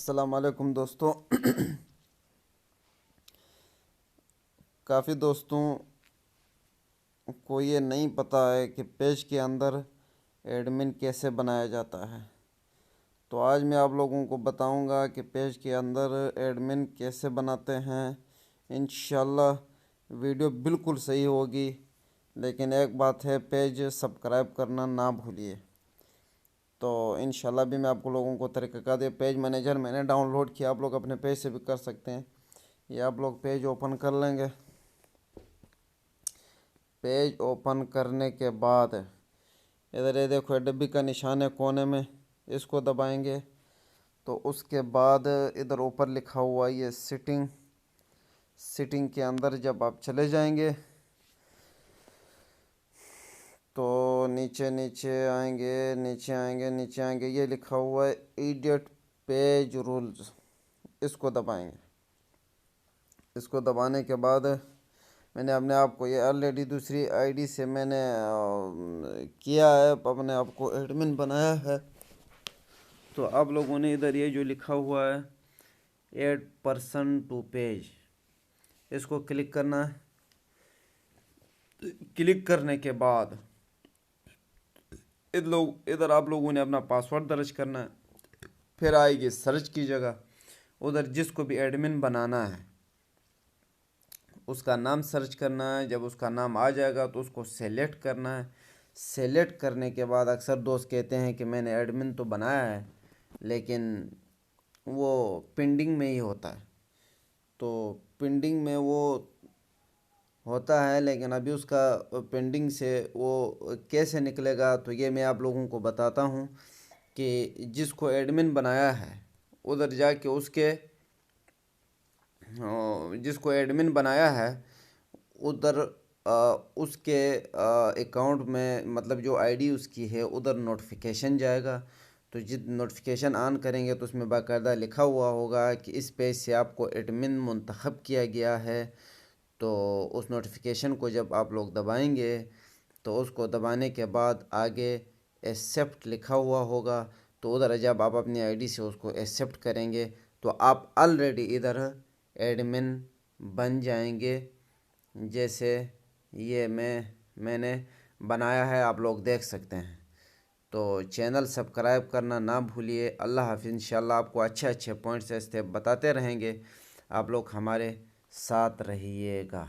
السلام علیکم دوستوں کافی دوستوں کو یہ نہیں پتہ ہے کہ پیج کے اندر ایڈمن کیسے بنایا جاتا ہے. تو آج میں آپ لوگوں کو بتاؤں گا کہ پیج کے اندر ایڈمن کیسے بناتے ہیں. انشاءاللہ ویڈیو بالکل صحیح ہوگی، لیکن ایک بات ہے، پیج سبسکرائب کرنا نہ بھولیے. تو انشاءاللہ بھی میں آپ کو لوگوں کو طریقہ کار پیج مینیجر میں نے ڈاؤن لوڈ کیا، آپ لوگ اپنے پیج سے بھی کر سکتے ہیں. یہ آپ لوگ پیج اوپن کر لیں گے. پیج اوپن کرنے کے بعد ادھر یہ دیکھو ڈبی کا نشان ہے کونے میں، اس کو دبائیں گے. تو اس کے بعد ادھر اوپر لکھا ہوا یہ سیٹنگ کے اندر جب آپ چلے جائیں گے تو نیچے آئیں گے، یہ لکھا ہوا ہے ایڈیٹ پیج رولز، اس کو دبائیں گے. اس کو دبانے کے بعد میں نے اپنے آپ کو یہ آلریڈی دوسری آئی ڈی سے میں نے کیا ہے، اپنے آپ کو ایڈمن بنایا ہے. تو آپ لوگوں نے ادھر یہ جو لکھا ہوا ہے ایڈ پرسن ٹو پیج، اس کو کلک کرنا ہے. کلک کرنے کے بعد ادھر آپ لوگوں نے اپنا پاسورڈ درج کرنا ہے. پھر آئے گی سرچ کی جگہ، ادھر جس کو بھی ایڈمن بنانا ہے اس کا نام سرچ کرنا ہے. جب اس کا نام آ جائے گا تو اس کو سیلیکٹ کرنا ہے. سیلیکٹ کرنے کے بعد اکثر دوست کہتے ہیں کہ میں نے ایڈمن تو بنایا ہے لیکن وہ پینڈنگ میں ہی ہوتا ہے. تو پینڈنگ میں وہ ہوتا ہے، لیکن ابھی اس کا پینڈنگ سے وہ کیسے نکلے گا تو یہ میں آپ لوگوں کو بتاتا ہوں کہ جس کو ایڈمن بنایا ہے ادھر جا کے جس کو ایڈمن بنایا ہے ادھر اس کے اکاؤنٹ میں، مطلب جو آئی ڈی اس کی ہے، ادھر نوٹیفیکیشن جائے گا. تو جب نوٹیفیکیشن آن کریں گے تو اس میں باقاعدہ لکھا ہوا ہوگا کہ اس پیج سے آپ کو ایڈمن منتخب کیا گیا ہے. تو اس نوٹیفیکیشن کو جب آپ لوگ دبائیں گے تو اس کو دبانے کے بعد آگے ایکسیپٹ لکھا ہوا ہوگا. تو ادھر جب آپ اپنی آئی ڈی سے اس کو ایکسیپٹ کریں گے تو آپ آلریڈی ادھر ایڈمن بن جائیں گے. جیسے یہ میں نے بنایا ہے، آپ لوگ دیکھ سکتے ہیں. تو چینل سبسکرائب کرنا نہ بھولیے. اللہ حافظ. انشاءاللہ آپ کو اچھے پوائنٹس اسٹیپ بتاتے رہیں گے. آپ لوگ ہمارے ساتھ رہیے گا.